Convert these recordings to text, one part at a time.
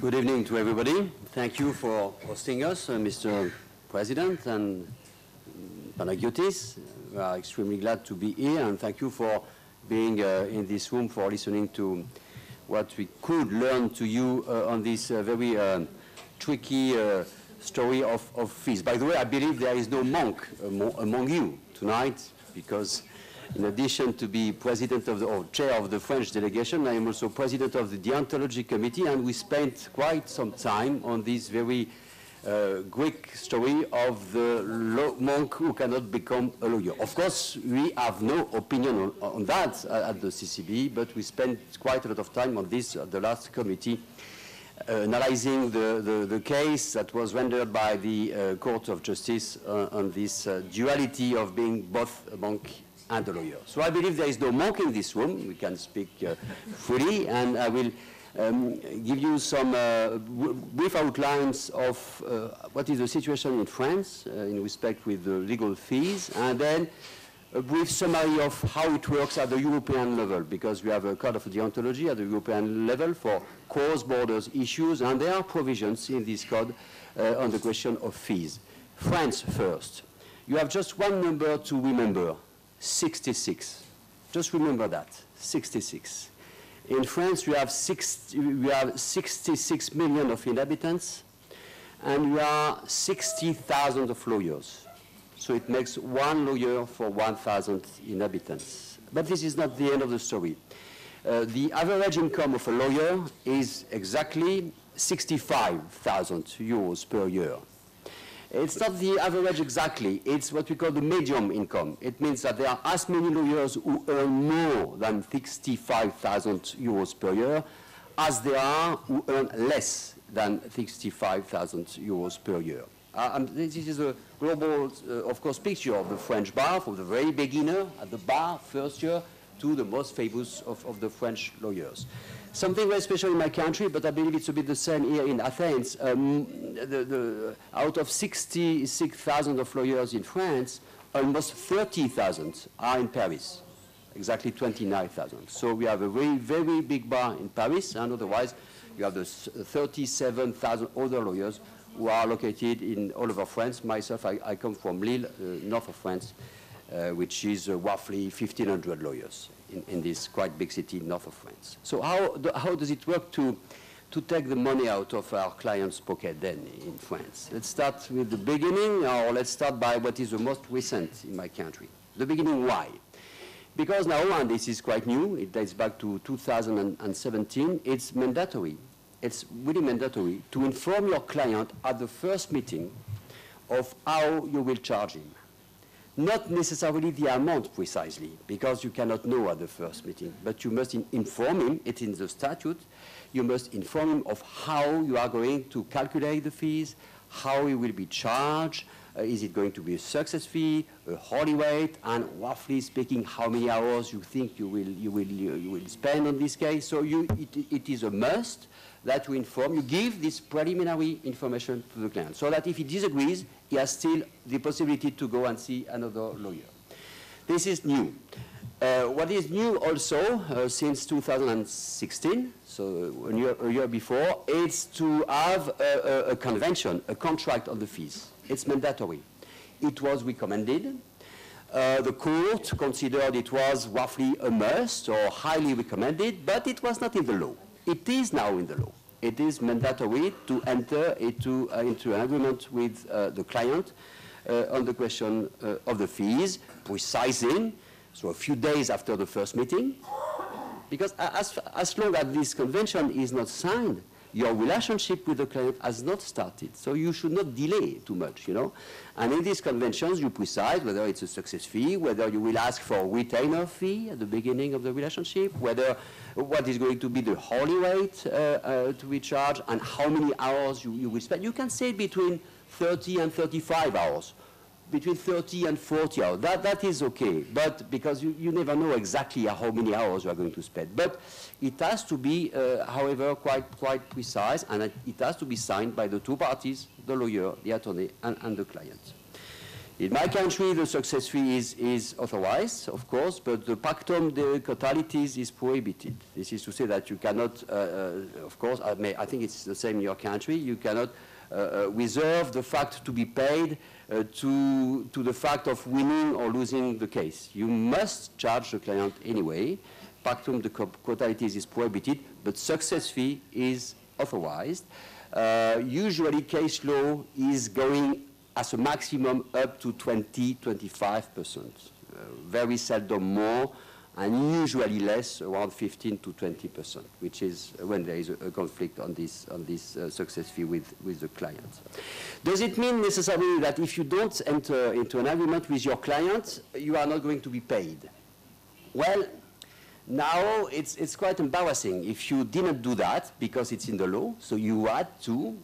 Good evening to everybody. Thank you for hosting us, Mr. President and Panagiotis. We are extremely glad to be here, and thank you for being in this room, for listening to what we could learn to you on this very tricky story of fees. By the way, I believe there is no monk among you tonight, because in addition to be president of the, or chair of the French delegation, I am also president of the deontology committee, and we spent quite some time on this very Greek story of the monk who cannot become a lawyer. Of course, we have no opinion on that at the CCBE, but we spent quite a lot of time on this at the last committee, analyzing the case that was rendered by the Court of Justice on this duality of being both a monk and a lawyer. So I believe there is no monk in this room. We can speak freely, and I will give you some brief outlines of what is the situation in France in respect with the legal fees, and then a brief summary of how it works at the European level, because we have a code of deontology at the European level for cross-border issues, and there are provisions in this code on the question of fees. France first. You have just one number to remember, 66. Just remember that, 66. In France, we have 66 million of inhabitants, and we are 60,000 of lawyers. So it makes one lawyer for 1,000 inhabitants. But this is not the end of the story. The average income of a lawyer is exactly 65,000 euros per year. It's not the average exactly, it's what we call the medium income. It means that there are as many lawyers who earn more than 65,000 euros per year as there are who earn less than 65,000 euros per year. This is a global, of course, picture of the French bar, from the very beginner at the bar, first year, to the most famous of the French lawyers. Something very special in my country, but I believe it's a bit the same here in Athens. Out of 66,000 of lawyers in France, almost 30,000 are in Paris, exactly 29,000. So we have a very, very big bar in Paris, and otherwise you have the 37,000 other lawyers who are located in all over France. Myself, I come from Lille, north of France, which is roughly 1,500 lawyers in this quite big city north of France. So how does it work to take the money out of our clients' pocket then in France? Let's start with the beginning, or let's start by what is the most recent in my country. The beginning, why? Because now, and this is quite new, it dates back to 2017, it's mandatory. It's really mandatory to inform your client at the first meeting of how you will charge him. Not necessarily the amount precisely, because you cannot know at the first meeting, but you must inform him, it's in the statute, you must inform him of how you are going to calculate the fees, how he will be charged, is it going to be a success fee, a hourly rate, and roughly speaking, how many hours you think you will spend on this case. So it is a must that you inform, you give this preliminary information to the client, so that if he disagrees, he has still the possibility to go and see another lawyer. This is new. What is new also since 2016, so a year before, is to have a convention, a contract on the fees. It's mandatory. It was recommended. The court considered it was roughly a must or highly recommended, but it was not in the law. It is now in the law. It is mandatory to enter into an agreement with the client on the question of the fees, precising, so a few days after the first meeting, because as long as this convention is not signed, your relationship with the client has not started. So you should not delay too much, you know. And in these conventions, you precise whether it's a success fee, whether you will ask for a retainer fee at the beginning of the relationship, whether what is going to be the hourly rate to be charged, and how many hours you will spend. You can say between 30 and 35 hours. Between 30 and 40 hours. That is okay, but because you never know exactly how many hours you are going to spend. But it has to be, however, quite precise, and it has to be signed by the two parties, the lawyer, the attorney, and the client. In my country, the success fee is authorized, of course, but the pactum de cotalitis is prohibited. This is to say that you cannot, of course, I think it's the same in your country, you cannot reserve the fact to be paid to the fact of winning or losing the case. You must charge the client anyway. Pactum de cotalitis is prohibited, but success fee is authorized. Usually case law is going as a maximum up to 20–25%. Very seldom more, and usually less, around 15 to 20%, which is when there is a conflict on this success fee with the client. Does it mean necessarily that if you don't enter into an agreement with your client, you are not going to be paid? Well, now it's quite embarrassing if you didn't do that because it's in the law, so you had to.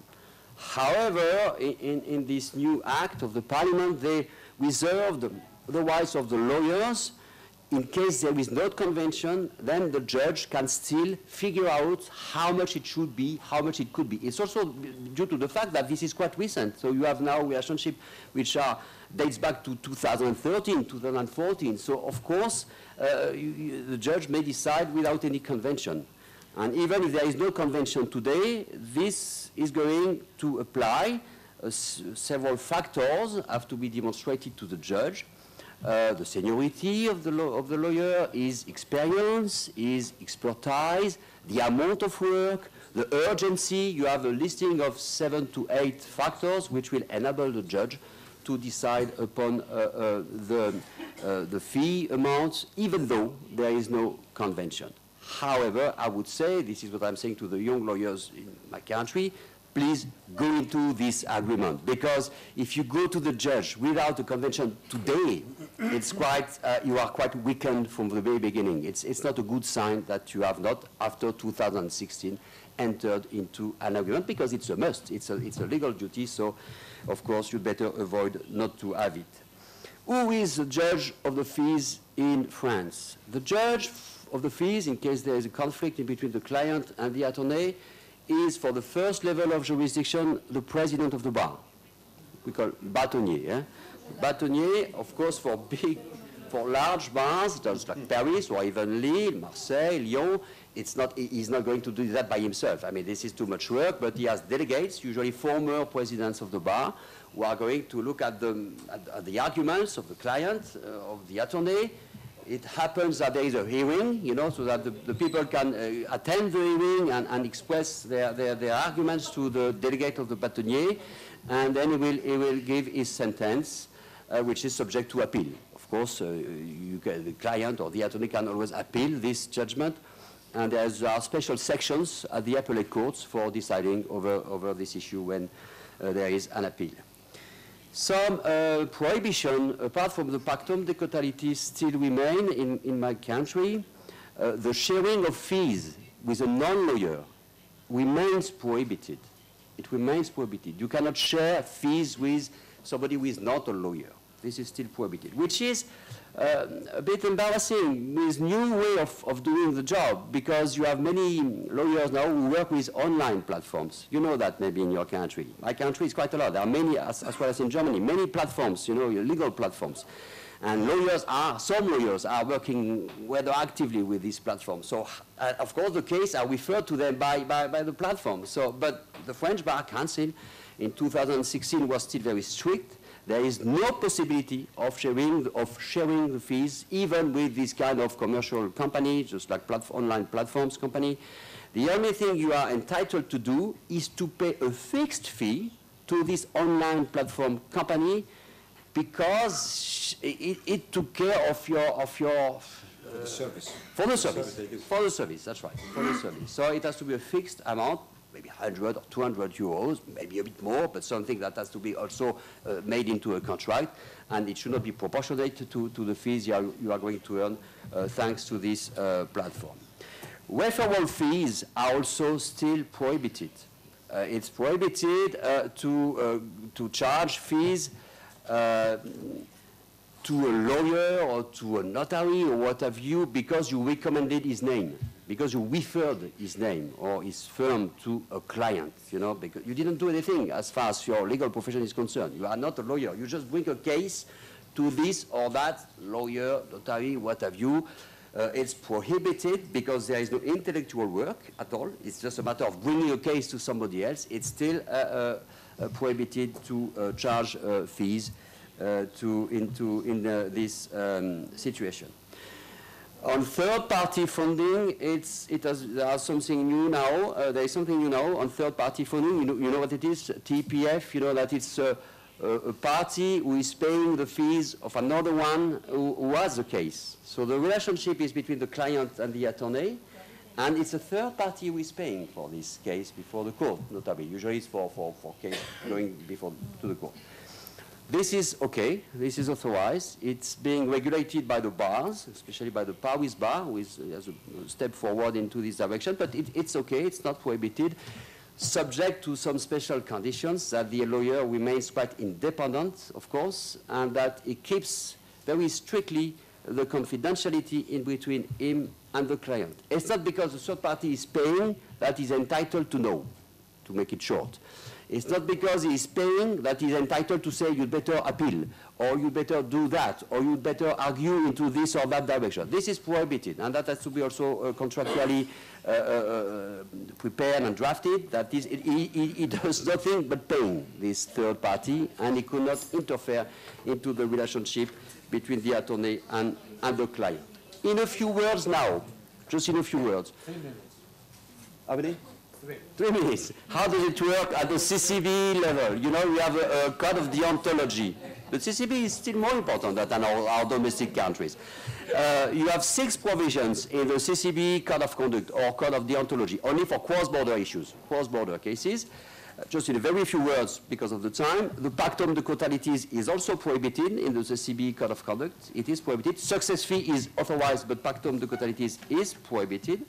However, in this new act of the Parliament, they reserved the rights of the lawyers. In case there is no convention, then the judge can still figure out how much it should be, how much it could be. It's also due to the fact that this is quite recent. So you have now relationship which dates back to 2013, 2014. So of course, the judge may decide without any convention. And even if there is no convention today, this is going to apply. Several factors have to be demonstrated to the judge. The seniority of the lawyer, his experience, his expertise, the amount of work, the urgency. You have a listing of 7 to 8 factors which will enable the judge to decide upon the fee amount, even though there is no convention. However, I would say, this is what I'm saying to the young lawyers in my country, please go into this agreement, because if you go to the judge without a convention today, it's quite, you are quite weakened from the very beginning. It's not a good sign that you have not, after 2016, entered into an agreement, because it's a must. It's a legal duty, so of course you better avoid not to have it. Who is the judge of the fees in France? The judge of the fees, in case there is a conflict in between the client and the attorney, is for the first level of jurisdiction the president of the bar. We call bâtonnier. Eh? Bâtonnier, of course, for large bars, just like Paris or even Lille, Marseille, Lyon, he's not going to do that by himself. I mean, this is too much work, but he has delegates, usually former presidents of the bar, who are going to look at the arguments of the client, of the attorney. It happens that there is a hearing, you know, so that the people can attend the hearing and express their arguments to the delegate of the bâtonnier, and then he will give his sentence, which is subject to appeal. Of course, the client or the attorney can always appeal this judgment, and there are special sections at the appellate courts for deciding over this issue when there is an appeal. Some prohibition, apart from the pactum de cotalitis, still remain in my country. The sharing of fees with a non-lawyer remains prohibited. It remains prohibited. You cannot share fees with somebody who is not a lawyer. This is still prohibited, which is a bit embarrassing with new way of doing the job, because you have many lawyers now who work with online platforms. You know that maybe in your country. My country is quite a lot. There are many, as well as in Germany, many platforms, you know, legal platforms. And some lawyers are working rather actively with these platforms. So, of course, the case are referred to them by the platform. So, but the French Bar Council in 2016 was still very strict. There is no possibility of sharing the fees, even with this kind of commercial company, just like online platforms company. The only thing you are entitled to do is to pay a fixed fee to this online platform company, because it took care of your for the service. For the service, that's right, for the service. So it has to be a fixed amount, maybe 100 or 200 euros, maybe a bit more, but something that has to be also made into a contract, and it should not be proportionate to the fees you are going to earn thanks to this platform. Referral fees are also still prohibited. It's prohibited to charge fees to a lawyer or to a notary or what have you, because you recommended his name. because you referred his name or his firm to a client, you know, because you didn't do anything as far as your legal profession is concerned. You are not a lawyer. You just bring a case to this or that lawyer, notary, what have you. It's prohibited because there is no intellectual work at all. It's just a matter of bringing a case to somebody else. It's still prohibited to charge fees in this situation. On third-party funding, there's something new now. There is something new now on third-party funding. You know what it is? TPF. You know that it's a party who is paying the fees of another one who has the case. So the relationship is between the client and the attorney, and it's a third party who is paying for this case before the court, notably. Usually it's for case going to the court. This is okay. This is authorized. It's being regulated by the bars, especially by the Paris bar, who has a step forward into this direction, but it's okay. It's not prohibited, subject to some special conditions, that the lawyer remains quite independent, of course, and that he keeps very strictly the confidentiality in between him and the client. It's not because the third party is paying that he's entitled to know, to make it short. It's not because he is paying that he's entitled to say you'd better appeal, or you better do that, or you'd better argue into this or that direction. This is prohibited, and that has to be also contractually prepared and drafted. That is, he does nothing but paying this third party, and he could not interfere into the relationship between the attorney and the client. In a few words now, just in a few words. 3 minutes. How many? 3 minutes. How does it work at the CCBE level? You know, we have a code of deontology. The CCBE is still more important than our domestic countries. You have 6 provisions in the CCBE code of conduct or code of deontology, only for cross-border issues, cross-border cases. Just in a very few words, because of the time, the pactum de quotalities is also prohibited in the CCBE code of conduct. It is prohibited. Success fee is authorized, but pactum de quotalities is prohibited.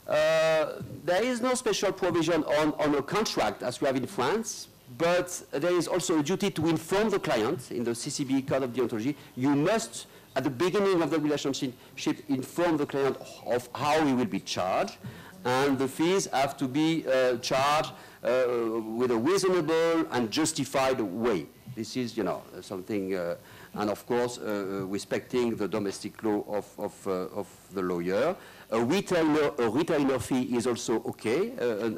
There is no special provision on a contract as we have in France, but there is also a duty to inform the client in the CCBE code of deontology. You must, at the beginning of the relationship, inform the client of how he will be charged, and the fees have to be charged with a reasonable and justified way. This is, you know, something, and of course, respecting the domestic law of the lawyer. A retainer fee is also okay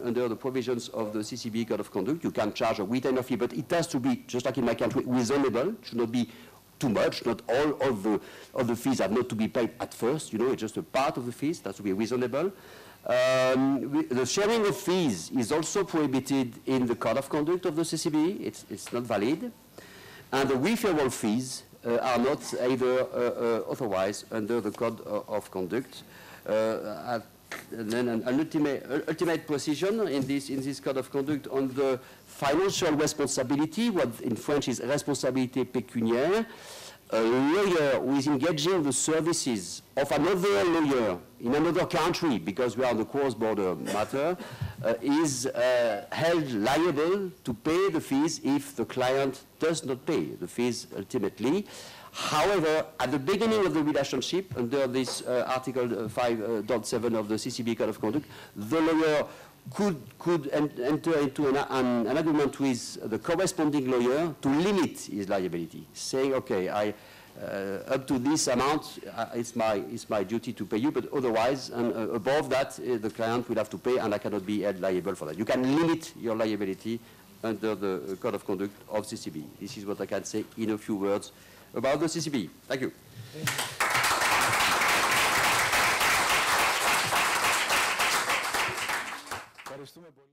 under the provisions of the CCBE Code of Conduct. You can charge a retainer fee, but it has to be, just like in my country, reasonable. It should not be too much. Not all of the fees have not to be paid at first. You know, it's just a part of the fees. It has to be reasonable. The sharing of fees is also prohibited in the Code of Conduct of the CCBE. It's not valid. And the referral fees are not either authorized under the Code of Conduct. And then an ultimate precision in this Code of Conduct on the financial responsibility, what in French is responsabilité pécuniaire. A lawyer who is engaging the services of another lawyer in another country, because we are on the cross-border matter, is held liable to pay the fees if the client does not pay the fees ultimately. However, at the beginning of the relationship, under this Article 5.7 of the CCBE Code of Conduct, the lawyer could enter into an agreement with the corresponding lawyer to limit his liability, saying, okay, up to this amount, it's my duty to pay you, but otherwise, and above that, the client will have to pay, and I cannot be held liable for that. You can limit your liability under the Code of Conduct of CCBE. This is what I can say in a few words about the CCBE. Thank you. Ευχαριστούμε πολύ.